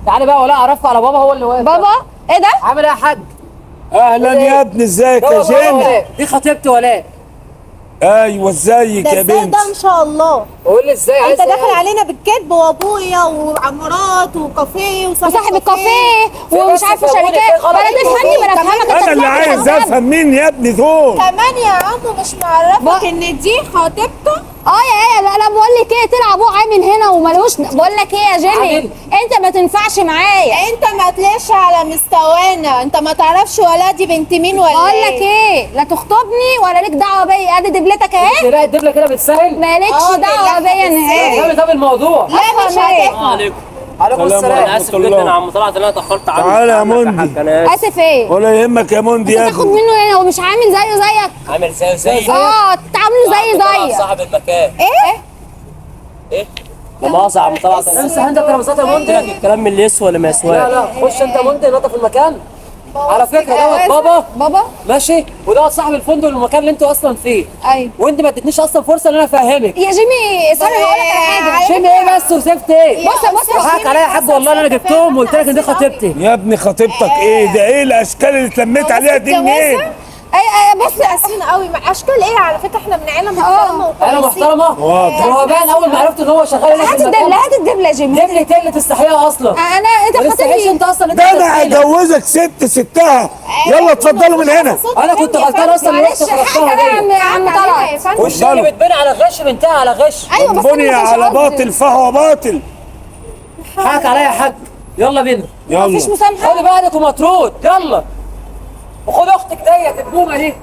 تعالي بقى ولا ارفع على بابا هو اللي واقف. بابا ايه ده؟ عامل ايه يا حاج؟ اهلا يا ابني، ازيك يا جيمي؟ دي خطيبتي ولا ايوه ازيك ده يا ازاي بنت؟ ده ان شاء الله؟ قول لي ازاي انت عايز داخل علينا بالكذب وابويا وعمارات وكافيه وصاحب الكافيه في ومش بس عارفه فهموني شركات. في غلط بلا تفهمني بلا كمان افهمك. انا اللي عايز افهم مين يا ابني دول. كمان يا عمو مش معرفك ان دي خطيبته؟ يا لا بقول لك ايه، طلع ابوه عامل هنا وملوش. بقول لك ايه يا جيمي، عامل. انت ما تنفعش معايا. انت ما تلاقيش على مستوانا، انت ما تعرفش ولا دي بنت مين ولا بقول لك ايه، لا تخطبني ولا ليك دعوه بيا. ادي دبلتك اهي، لا الدبله كده بتسهل. مالكش دعوه بيا نهائي. فهمي طب الموضوع. لا مش أفهم إيه؟ هتفهم. عليكم. عليكم سلام السلام. ورحمة اسف الله. جدا يا عم طلعت انا اتاخرت عنك. تعالى يا عنك موندي. حاج، انا آسف. اسف ايه؟ ولا يهمك يا موندي يا تاخد ابني. منه هنا ومش عامل زيه زيك. عامل زي تعامله زي زيك. صاحب المكان. ايه؟ ايه؟ مؤاخذة يا عم طلعت انا امسح انت ترابيزات يا قلت لك منتج. الكلام من اللي يسوى ولا ما يسواش. لا خش انت منتج نظف المكان. على فكره دوت بابا ماشي، ودوت صاحب الفندق المكان اللي انتوا اصلا فيه. ايوه وانت ما ادتنيش اصلا فرصه ان انا افهمك. يا جيمي ثانية هقول لك على حاجة. شيل ايه بس وسبت ايه؟ بص حقك عليا يا حاج والله انا جبتهم وقلت لك ان دي خطيبتي. يا ابني خطيبتك ايه ده؟ ايه الاشكال اللي اتلميت عليها دي منين؟ بص قاسيين قوي مع اشكال ايه؟ على فكره احنا من عيله محترمه انا وكويسين. محترمه. واضح. هو باين اول ما عرفت ان هو شغال هنا في هات الدبلة، المكان. هات الدبلة يا جيمي. دبلة ايه اللي تستحيها اصلا؟ انت ما تستحيش خاطبني. انت اصلا. انت ده انا تستحيلها. هجوزك ستها. يلا اتفضلوا من هنا. انا كنت غلطان اصلا اللي رحت معلش حاجة خرجتها بقى دي. يا عم طلعت. وش اللي بتبني على غش بنتها على غش. ايوه بس أنا بني ما كانش على قصدي. باطل فهو باطل. حقك عليا يا حاج. يلا بينا. مفيش يلا مسامحة. خدي بعضك ومطرود يلا. وخد اختك ديت البومه دي.